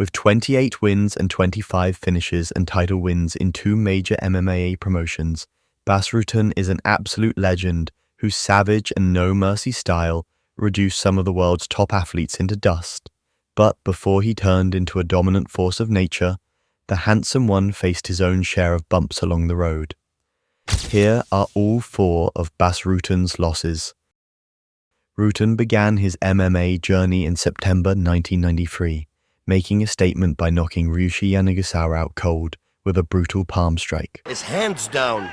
With 28 wins and 25 finishes and title wins in 2 major MMA promotions, Bas Rutten is an absolute legend whose savage and no-mercy style reduced some of the world's top athletes into dust. But before he turned into a dominant force of nature, the handsome one faced his own share of bumps along the road. Here are all 4 of Bas Rutten's losses. Rutten began his MMA journey in September 1993, making a statement by knocking Ryushi Yanagisawa out cold with a brutal palm strike. His hands down.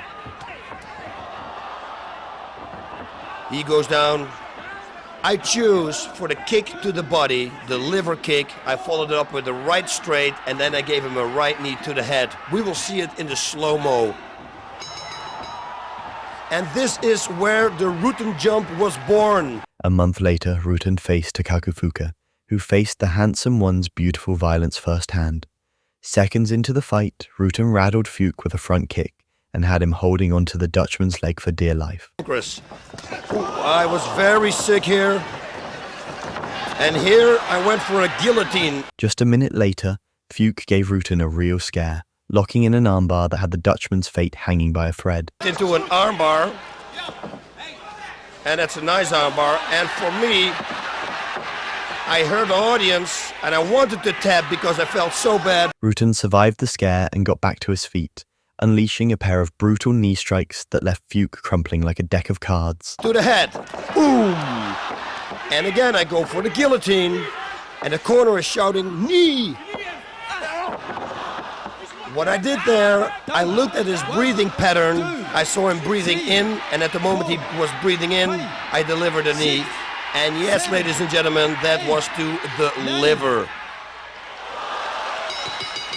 He goes down. I choose for the kick to the body, the liver kick. I followed it up with the right straight, and then I gave him a right knee to the head. We will see it in the slow-mo. And this is where the Rutten jump was born. A month later, Rutten faced Takaku Fuka, who faced the handsome one's beautiful violence firsthand. Seconds into the fight, Rutten rattled Fuke with a front kick and had him holding onto the Dutchman's leg for dear life. Pancrase. I was very sick here. And here I went for a guillotine. Just a minute later, Fuke gave Rutten a real scare, locking in an armbar that had the Dutchman's fate hanging by a thread. Into an armbar. And that's a nice armbar. And for me, I heard the audience and I wanted to tap because I felt so bad. Rutten survived the scare and got back to his feet, unleashing a pair of brutal knee strikes that left Fuke crumpling like a deck of cards. To the head. Boom! And again I go for the guillotine. And the corner is shouting, knee! What I did there, I looked at his breathing pattern. I saw him breathing in, and at the moment he was breathing in, I delivered a knee. And yes, ladies and gentlemen, that was to the liver.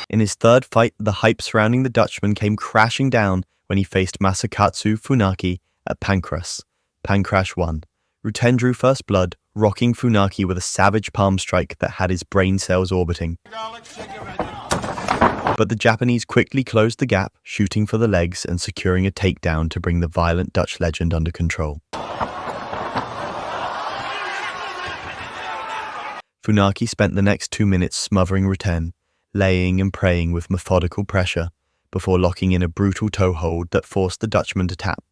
In his third fight, the hype surrounding the Dutchman came crashing down when he faced Masakatsu Funaki at Pancrase. Pancrase won. Rutten drew first blood, rocking Funaki with a savage palm strike that had his brain cells orbiting. But the Japanese quickly closed the gap, shooting for the legs and securing a takedown to bring the violent Dutch legend under control. Funaki spent the next 2 minutes smothering Rutten, laying and praying with methodical pressure, before locking in a brutal toe hold that forced the Dutchman to tap.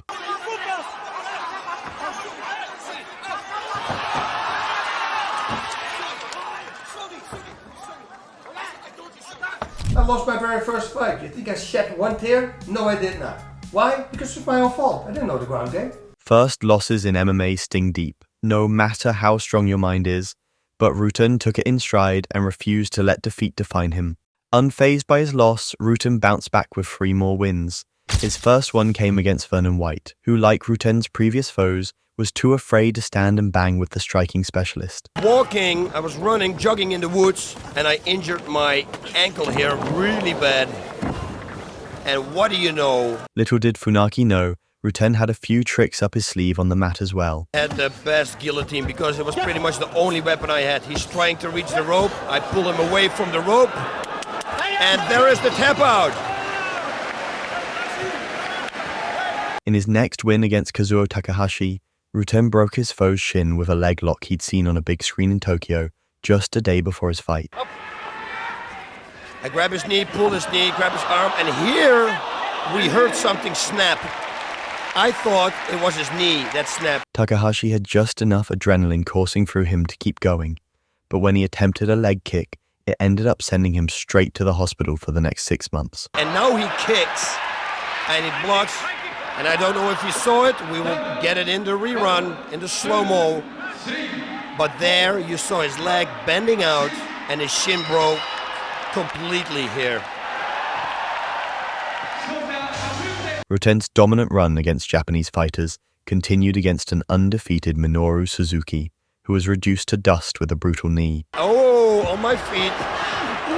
I lost my very first fight. You think I shed one tear? No, I did not. Why? Because it's my own fault. I didn't know the ground game. First losses in MMA sting deep, no matter how strong your mind is, but Rutten took it in stride and refused to let defeat define him. Unfazed by his loss, Rutten bounced back with 3 more wins. His first one came against Vernon White, who, like Rutten's previous foes, was too afraid to stand and bang with the striking specialist. Walking, I was running, jogging in the woods, and I injured my ankle here really bad. And what do you know? Little did Funaki know, Rutten had a few tricks up his sleeve on the mat as well. I had the best guillotine because it was pretty much the only weapon I had. He's trying to reach the rope. I pull him away from the rope. And there is the tap out. In his next win against Kazuo Takahashi, Rutten broke his foe's shin with a leg lock he'd seen on a big screen in Tokyo just a day before his fight. I grab his knee, pull his knee, grab his arm, and here we heard something snap. I thought it was his knee that snapped. Takahashi had just enough adrenaline coursing through him to keep going, but when he attempted a leg kick, it ended up sending him straight to the hospital for the next 6 months. And now he kicks, and he blocks, and I don't know if you saw it. We will get it in the rerun, in the slow-mo. But there you saw his leg bending out, and his shin broke completely here. Rutten's dominant run against Japanese fighters continued against an undefeated Minoru Suzuki, who was reduced to dust with a brutal knee. Oh, on my feet.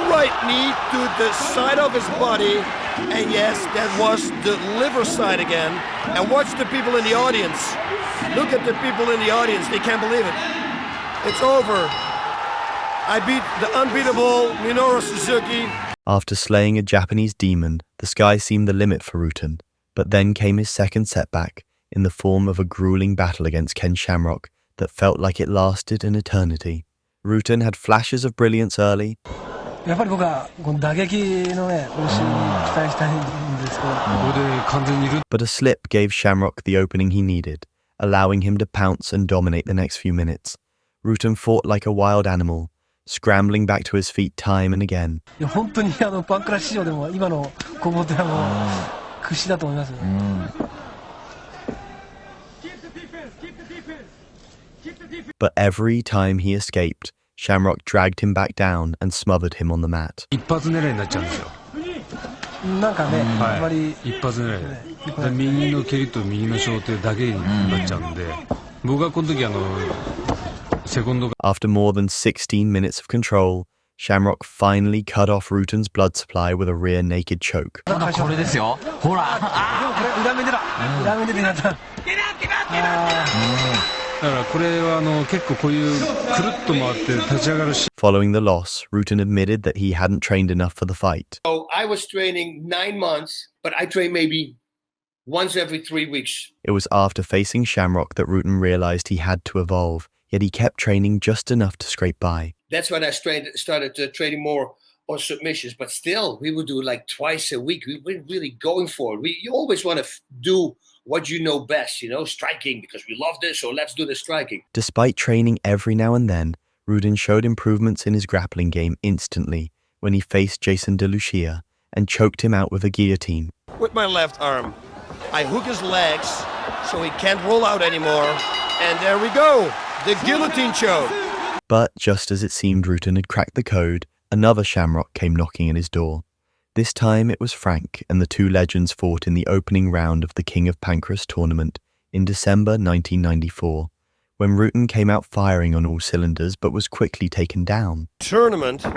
Right knee to the side of his body. And yes, that was the liver side again. And watch the people in the audience. Look at the people in the audience. They can't believe it. It's over. I beat the unbeatable Minoru Suzuki. After slaying a Japanese demon, the sky seemed the limit for Rutten. But then came his second setback in the form of a grueling battle against Ken Shamrock that felt like it lasted an eternity. Rutten had flashes of brilliance early, やっぱり僕はこの打撃のね、応酬に期待したいんですけど。But a slip gave Shamrock the opening he needed, allowing him to pounce and dominate the next few minutes. Rutten fought like a wild animal, scrambling back to his feet time and again. いや本当にパンクラス史上でも今の攻防ってのはもう屈指だと思いますね。But every time he escaped, Shamrock dragged him back down and smothered him on the mat. 一発狙いになっちゃうんですよ。なんかね、あんまり一発狙いで右の蹴りと右の小手だけになっちゃうんで、僕はこの時セコンドが After more than 16 minutes of control, Shamrock finally cut off Rutten's blood supply with a rear naked choke. これですよ。ほら。これ裏目でだ。裏目でなった。だからこれは結構こういうくるっと回って立ち上がるし。Following the loss, Rutten admitted that he hadn't trained enough for the fight. So I was training 9 months, but I trained maybe once every 3 weeks. It was after facing Shamrock that Rutten realized he had to evolve, yet he kept training just enough to scrape by. That's when I started training more on submissions, but still, we would do like twice a week. We were really going for it. You always want to do what you know best, striking, because we love this, so let's do the striking. Despite training every now and then, Rutten showed improvements in his grappling game instantly when he faced Jason DeLucia and choked him out with a guillotine. With my left arm, I hook his legs so he can't roll out anymore, and there we go, the guillotine choke. But just as it seemed Rutten had cracked the code, another Shamrock came knocking at his door. This time it was Frank, and the two legends fought in the opening round of the King of Pancrase tournament in December 1994, when Rutten came out firing on all cylinders but was quickly taken down. Tournament. It's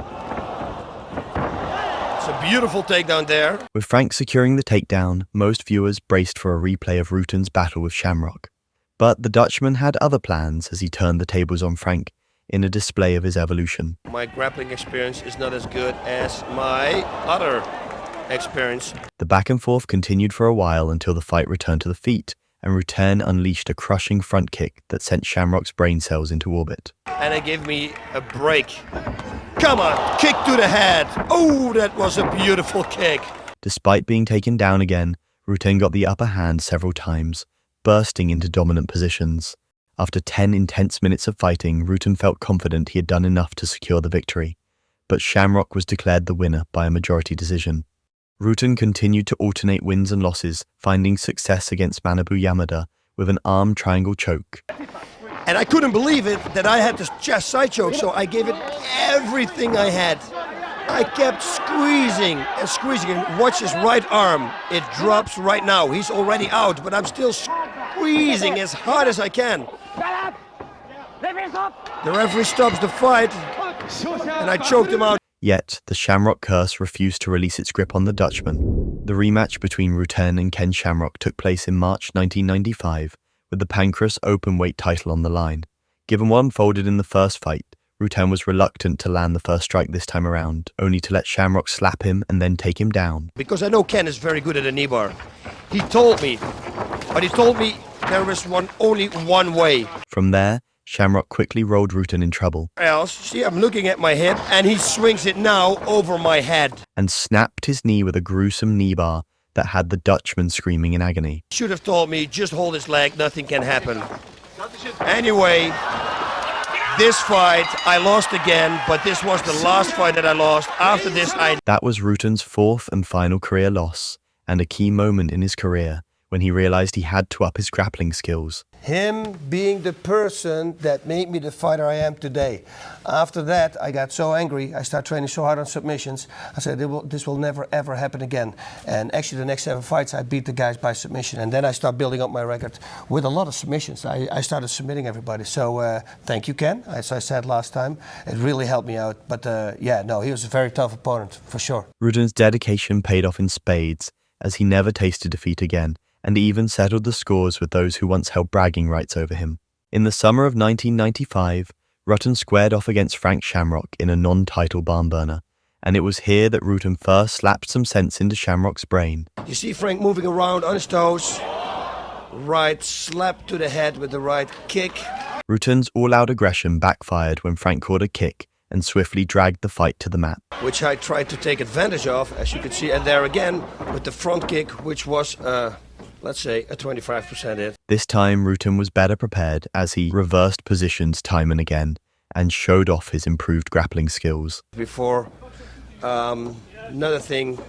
a beautiful takedown there. With Frank securing the takedown, most viewers braced for a replay of Rutten's battle with Shamrock. But the Dutchman had other plans as he turned the tables on Frank in a display of his evolution. My grappling experience is not as good as my other experience. The back and forth continued for a while until the fight returned to the feet, and Rutten unleashed a crushing front kick that sent Shamrock's brain cells into orbit. And it gave me a break. Come on, kick to the head. Oh, that was a beautiful kick. Despite being taken down again, Rutten got the upper hand several times, bursting into dominant positions. After 10 intense minutes of fighting, Rutten felt confident he had done enough to secure the victory. But Shamrock was declared the winner by a majority decision. Rutten continued to alternate wins and losses, finding success against Manabu Yamada with an arm triangle choke. And I couldn't believe it that I had this chest side choke, so I gave it everything I had. I kept squeezing and squeezing, and watch his right arm. It drops right now. He's already out, but I'm still squeezing as hard as I can. The referee stops the fight, and I choked him out. Yet, the Shamrock curse refused to release its grip on the Dutchman. The rematch between Rutten and Ken Shamrock took place in March 1995, with the Pancrase openweight title on the line. Given what unfolded in the first fight, Rutten was reluctant to land the first strike this time around, only to let Shamrock slap him and then take him down. Because I know Ken is very good at a knee bar. He told me there is only one way. From there, Shamrock quickly rolled Rutten in trouble. Else, see, I'm looking at my hip, and he swings it now over my head. And snapped his knee with a gruesome knee bar that had the Dutchman screaming in agony. Should have told me, just hold his leg, nothing can happen. Anyway, this fight I lost again, but this was the last fight that I lost. After this, That was Rutten's fourth and final career loss, and a key moment in his career when he realized he had to up his grappling skills. Him being the person that made me the fighter I am today. After that, I got so angry. I started training so hard on submissions. I said, this will never, ever happen again. And actually, the next 7 fights, I beat the guys by submission. And then I started building up my record with a lot of submissions. I started submitting everybody. So thank you, Ken. As I said last time, it really helped me out. But yeah, no, he was a very tough opponent, for sure. Rutten's dedication paid off in spades, as he never tasted defeat again, and even settled the scores with those who once held bragging rights over him. In the summer of 1995, Rutten squared off against Frank Shamrock in a non-title barn burner, and it was here that Rutten first slapped some sense into Shamrock's brain. You see Frank moving around on his toes. Right slap to the head with the right kick. Rutten's all-out aggression backfired when Frank caught a kick and swiftly dragged the fight to the mat. Which I tried to take advantage of, as you can see, and there again with the front kick, which was, let's say, a 25% hit. This time, Rutten was better prepared as he reversed positions time and again and showed off his improved grappling skills. Before, another thing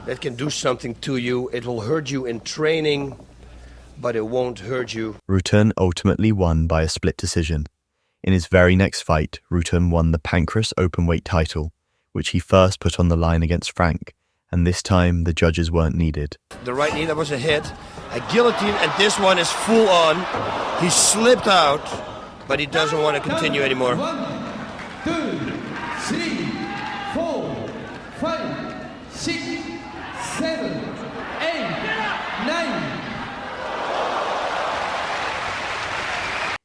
that can do something to you, it will hurt you in training, but it won't hurt you. Rutten ultimately won by a split decision. In his very next fight, Rutten won the Pancrase openweight title, which he first put on the line against Frank, and this time the judges weren't needed. The right knee, that was a hit, a guillotine, and this one is full on. He slipped out, but he doesn't want to continue anymore. 1, 2, 3, 4, 5, 6, 7, 8, 9.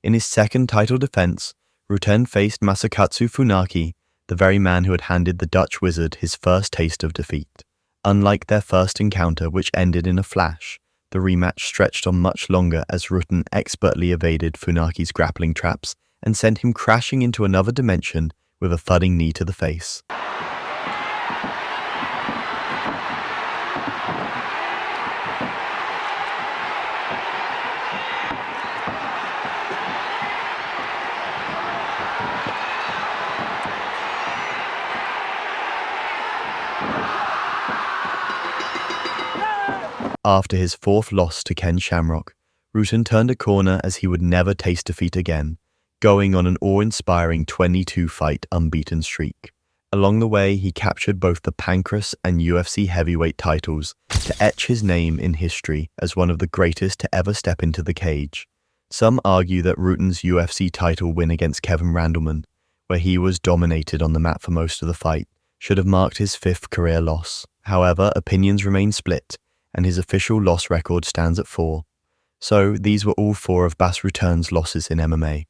In his second title defense, Rutten faced Masakatsu Funaki, the very man who had handed the Dutch wizard his first taste of defeat. Unlike their first encounter, which ended in a flash, the rematch stretched on much longer as Rutten expertly evaded Funaki's grappling traps and sent him crashing into another dimension with a thudding knee to the face. After his fourth loss to Ken Shamrock, Rutten turned a corner as he would never taste defeat again, going on an awe-inspiring 22-fight unbeaten streak. Along the way, he captured both the Pancrase and UFC heavyweight titles to etch his name in history as one of the greatest to ever step into the cage. Some argue that Rutten's UFC title win against Kevin Randleman, where he was dominated on the mat for most of the fight, should have marked his fifth career loss. However, opinions remain split, and his official loss record stands at 4. So these were all 4 of Bas Rutten's losses in MMA.